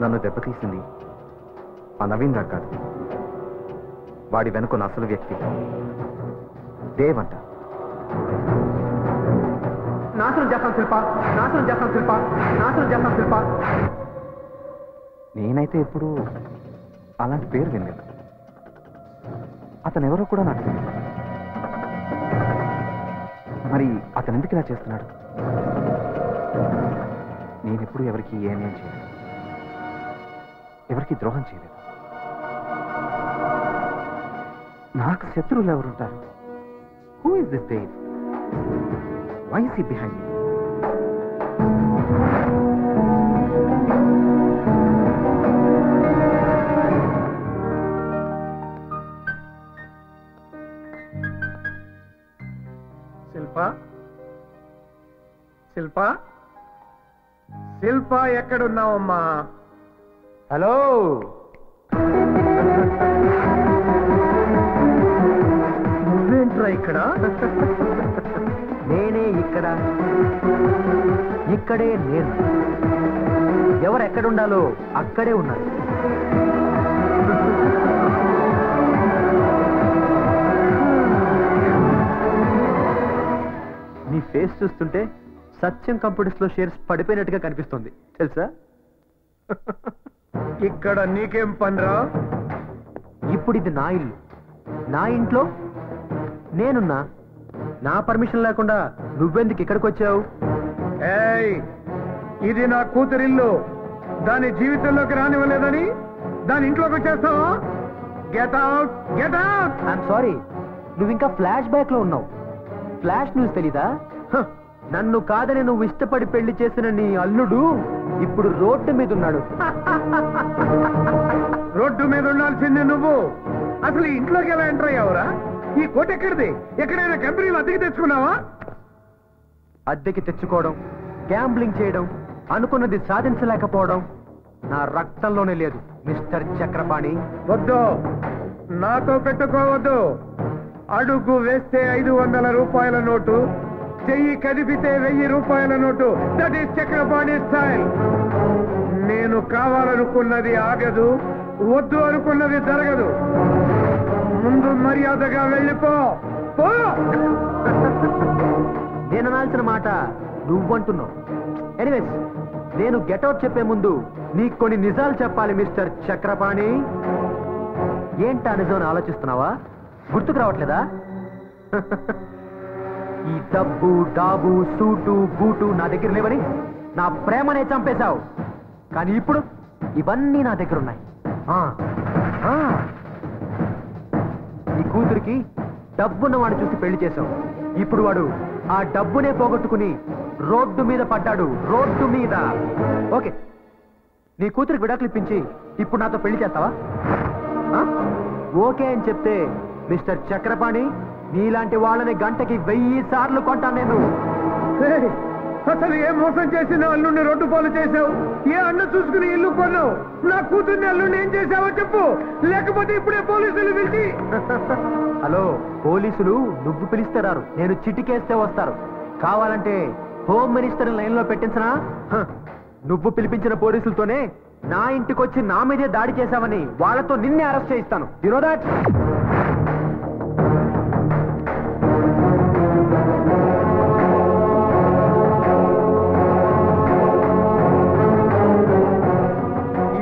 నన్ను దెబ్బతీసింది ఆ నవీన్ రావు కాదు, వాడి వెనుకున్న అసలు వ్యక్తి దేవ్ అంట. నాశనం చేస్తాం శిల్ప, నాశనం చేస్తాం శిల్ప, నాశనం చేస్తాం శిల్ప. నేనైతే ఎప్పుడు అలాంటి పేరు వినలేదు. అతను ఎవరో కూడా నాకు తెలియదు. మరి అతను ఎందుకు ఇలా చేస్తున్నాడు? నేనెప్పుడు ఎవరికి ఏమేం చేయలేదు, ఎవరికి ద్రోహం చేయలేదు. నాకు శత్రువులు ఎవరుంటారు? Who is this Dev? Why is he behind me? Shilpa, Shilpa, Shilpa ఎక్కడున్నావమ్మా? హలో, నువ్వేంట్రా ఇక్కడ? నేనే ఇక్కడ, ఇక్కడే నేను. ఎవరు ఎక్కడుండాలో అక్కడే ఉన్నారు. నీ ఫేస్ చూస్తుంటే సత్యం కంప్యూటర్స్ లో షేర్స్ పడిపోయినట్టుగా కనిపిస్తుంది తెలుసా? ఇక్కడ నీకేం పనిరా? ఇప్పుడు ఇది నా ఇల్లు, నా ఇంట్లో నేనున్నా. నా పర్మిషన్ లేకుండా నువ్వెందుకు ఇక్కడికి వచ్చావు? ఏయ్, ఇది నా కూతురిల్లు. దాని జీవితంలోకి రానివ్వలేదని దాని ఇంట్లోకి వచ్చేస్తావా? Get out, get out. I'm sorry, నువ్వు ఇంకా ఫ్లాష్ బ్యాక్ లో ఉన్నావు. ఫ్లాష్ న్యూస్ తెలీదా? నన్ను కాదని నువ్వు ఇష్టపడి పెళ్లి చేసిన నీ అల్లుడు ఇప్పుడు రోడ్డు మీద ఉన్నాడు. రోడ్డు మీద ఉండాల్సిందే నువ్వు. అసలు ఈ ఇంట్లోకి ఎలా ఎంటర్ అయ్యావురా? ఈ కోట ఎక్కడిది? ఎక్కడైనా కంపెనీలు అద్దెకి తెచ్చుకున్నావా? అద్దెకి తెచ్చుకోవడం, గ్యాంబ్లింగ్ చేయడం, అనుకున్నది సాధించలేకపోవడం నా రక్తంలోనే లేదు మిస్టర్ చక్రపాణి. వద్దు, నాతో పెట్టుకోవద్దు. అడుగు వేస్తే 500 రూపాయల నోటు, చెయ్యి కదిపితే 1000 రూపాయల note. That is Chakrapani style. నేను కావాలనుకున్నది ఆగదు, వద్దు అనుకున్నది జరగదు. ముందు మర్యాదగా వెళ్ళిపో. నేను అనాల్సిన మాట నువ్వంటున్నావు. ఎనీవేస్, నేను గెటౌట్ చెప్పే ముందు నీకు కొన్ని నిజాలు చెప్పాలి మిస్టర్ చక్రపాణి. ఏంటా నిజం ఆలోచిస్తున్నావా? గుర్తుకు రావట్లేదా? ఈ డబ్బు, డాబు, సూటు, బూటు నా దగ్గర లేవని నా ప్రేమనే చంపేశావు. కానీ ఇప్పుడు ఇవన్నీ నా దగ్గర ఉన్నాయి. ఈ కూతురికి డబ్బున్న వాడిని చూసి పెళ్లి చేశావు. ఇప్పుడు వాడు ఆ డబ్బునే పోగొట్టుకుని రోడ్డు మీద పడ్డాడు. రోడ్డు మీద. ఓకే, నీ కూతురికి విడాకులు ఇప్పించి ఇప్పుడు నాతో పెళ్లి చేస్తావా? ఓకే అని చెప్తే మిస్టర్ చక్రపాణి, నీలాంటి వాళ్ళని గంటకి 1000 సార్లు కొంటాను నేను. అసలు ఏ మోసం చేసిన అల్లుడిని రోడ్డు పాలు చేశావు? ఏ అన్న చూసుకుని ఇల్లు కొన్నావు? నా కూతుర్ని అల్లుడిని ఏం చేశావో చెప్పు, లేకపోతే ఇప్పుడే పోలీసులు పిలిచి. హలో, పోలీసులు నువ్వు పిలిస్తే రారు, నేను చిటికేస్తే వస్తారు. కావాలంటే హోమ్ మినిస్టర్ లైన్ లో పెట్టించనా? నువ్వు పిలిపించిన పోలీసులతోనే నా ఇంటికొచ్చి నా మీదే దాడి చేశావని వాళ్ళతో నిన్నే అరెస్ట్ చేయిస్తాను. You know that?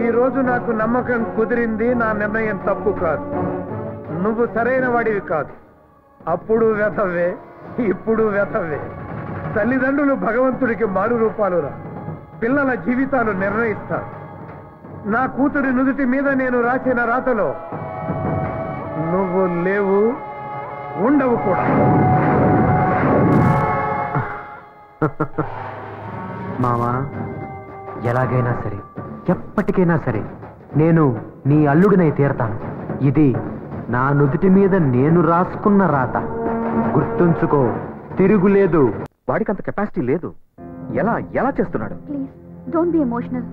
ఈ రోజు నాకు నమ్మకం కుదిరింది. నా నిర్ణయం తప్పు కాదు. నువ్వు సరైన వాడివి కాదు. అప్పుడు వెధవే, ఇప్పుడు వెధవే. తల్లిదండ్రులు భగవంతుడికి మారు రూపాలురా. పిల్లల జీవితాలు నిర్ణయిస్తారు. నా కూతురి నుదుటి మీద నేను రాసిన రాతలో నువ్వు లేవు, ఉండవు కూడా. మామా, ఎలాగైనా సరే, ఎప్పటికైనా సరే నేను నీ అల్లుడినై తీరతాను. ఇది నా నుదుటి మీద నేను రాసుకున్న రాత. గుర్తుంచుకో, తిరుగులేదు. వాడికి అంత కెపాసిటీ లేదు. ఎలా ఎలా చేస్తున్నాడు? Please don't be emotional.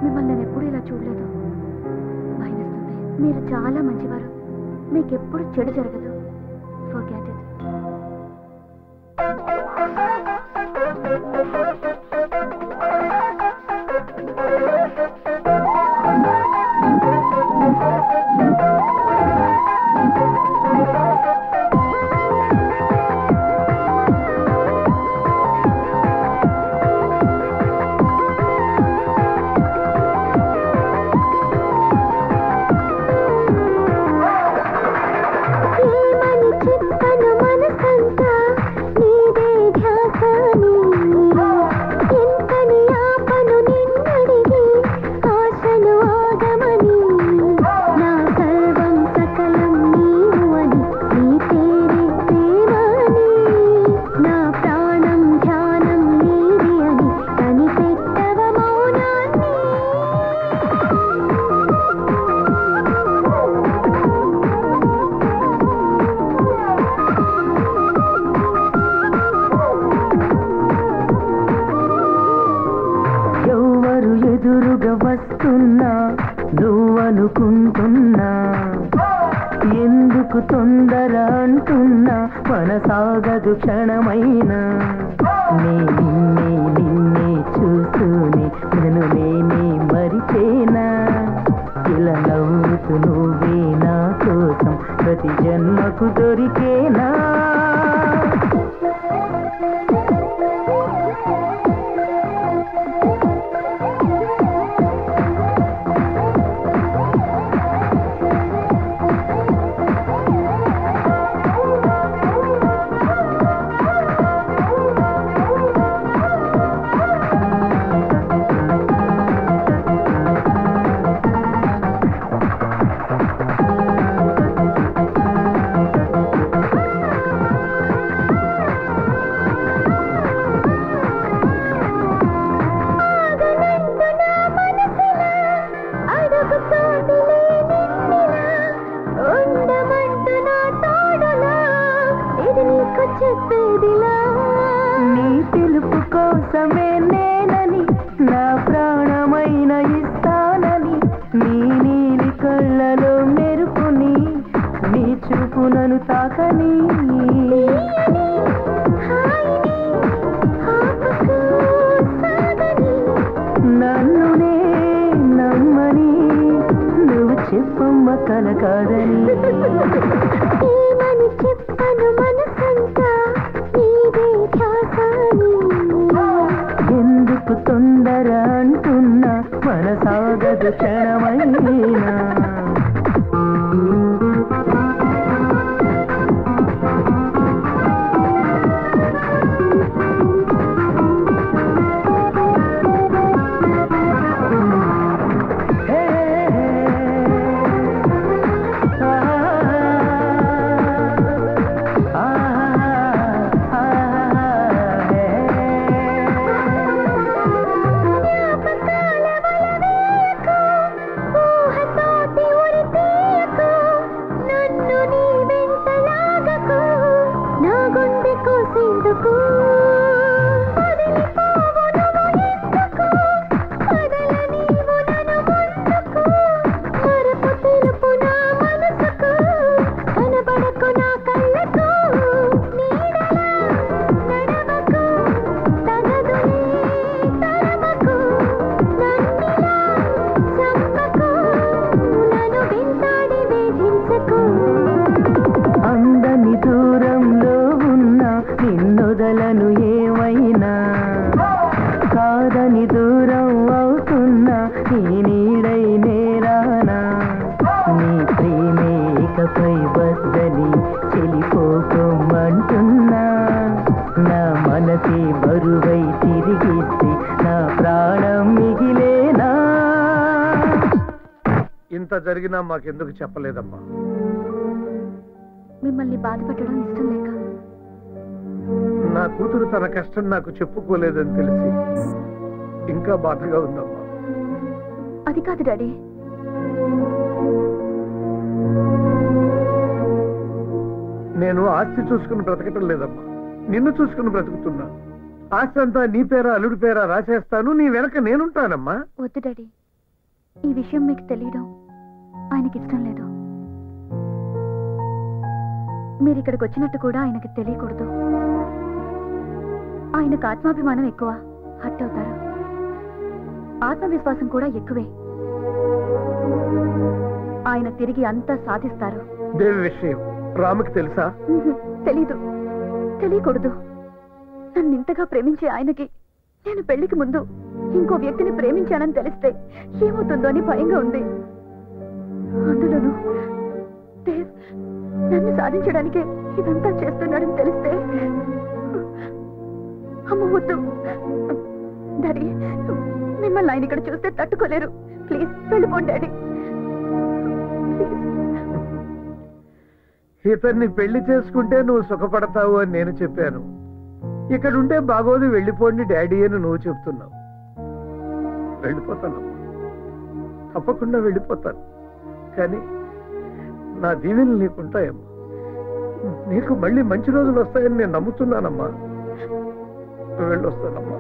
మిమ్మల్ని నేను ఎప్పుడు ఇలా చూడలేదు. భయమేస్తుంది. మీరు చాలా మంచివారు. మీకెప్పుడు చెడు జరగదు. Forget it. ఎదురుగా వస్తున్నా నువ్వనుకుంటున్నా ఎందుకు తొందర అంటున్నా మనసాగదు క్షణమైనా నిన్నే చూస్తూనే నన్ను నేనే మరిచేనా ఇలా నవ్వుతూ నువ్వే నా కోసం ప్రతి జన్మకు దొరికేనా నీ పిలుపు కోసమే నేనని నా ప్రాణమైన ఇస్తానని నీ నీలి కళ్ళలో మెరుపుని నీ చూపునను తాకని నన్నునే నమ్మని నువ్వు చెప్పమ్మ కలకాదని చెప్పను మనసంతా నీదే ధ్యాసని ఎందుకు తొందర అంటున్నా మనసాగదు క్షణమైనా నిన్నొదలను ఏమైనా కాదని దూరం అవుతున్నా నీ నీడై నేరానా నీ ప్రేమే ఇకపై వద్దని చెలిపోకమంటున్నా నా మనసే బరువై తిరిగిస్తే నా ప్రాణం మిగిలేనా ఇంత జరిగినా మాకెందుకు చెప్పలేదమ్మా? మిమ్మల్ని బాధపెట్టడం ఇష్టం లేక నా కూతురు తన కష్టం నాకు చెప్పుకోలేదని తెలిసి ఇంకా బాధగా ఉందమ్మా. అది కాదు డాడీ, నేను ఆస్తి చూసుకుని బ్రతకటం లేదమ్మా, నిన్ను చూసుకుని బ్రతుకుతున్నా. ఆస్తి అంతా నీ పేరా అల్లుడి పేరా రాసేస్తాను, నీ వెనక నేనుంటానమ్మా. వద్దు డాడీ, ఈ విషయం మీకు తెలియడం ఆయనకి ఇష్టం లేదు. మీరు ఇక్కడికి వచ్చినట్టు కూడా ఆయనకి తెలియకూడదు. ఆయనకు ఆత్మాభిమానం ఎక్కువ, హర్ట్ అవుతారు. ఆత్మవిశ్వాసం కూడా ఎక్కువే. ఆయన తిరిగి అంతా సాధిస్తారు. దేవి విషయం రాముకి తెలుసా? తెలీదు, తెలియకూడదు. నన్ను ఇంతగా ప్రేమించే ఆయనకి నేను పెళ్లికి ముందు ఇంకో వ్యక్తిని ప్రేమించానని తెలిస్తే ఏమవుతుందో అని భయంగా ఉంది. అందులోనూ దేవ్ నన్ను సాధించడానికే ఇదంతా చేస్తున్నాడని తెలిస్తే అమ్మ వద్దు. డాడీ, మిమ్మల్ని ఆయన ఇక్కడ చూస్తే తట్టుకోలేరు. ప్లీజ్ వెళ్ళిపోండి డాడీ. ఇతన్ని పెళ్లి చేసుకుంటే నువ్వు సుఖపడతావు అని నేను చెప్పాను. ఇక్కడుంటే బాగోదు, వెళ్ళిపోండి డాడీ అని నువ్వు చెప్తున్నావు. వెళ్ళిపోతాను, తప్పకుండా వెళ్ళిపోతాను. కానీ నా దీవెనలు నీకుంటాయమ్మా. నీకు మళ్ళీ మంచి రోజులు వస్తాయని నేను నమ్ముతున్నానమ్మా. వెళ్ళొస్తానమ్మా.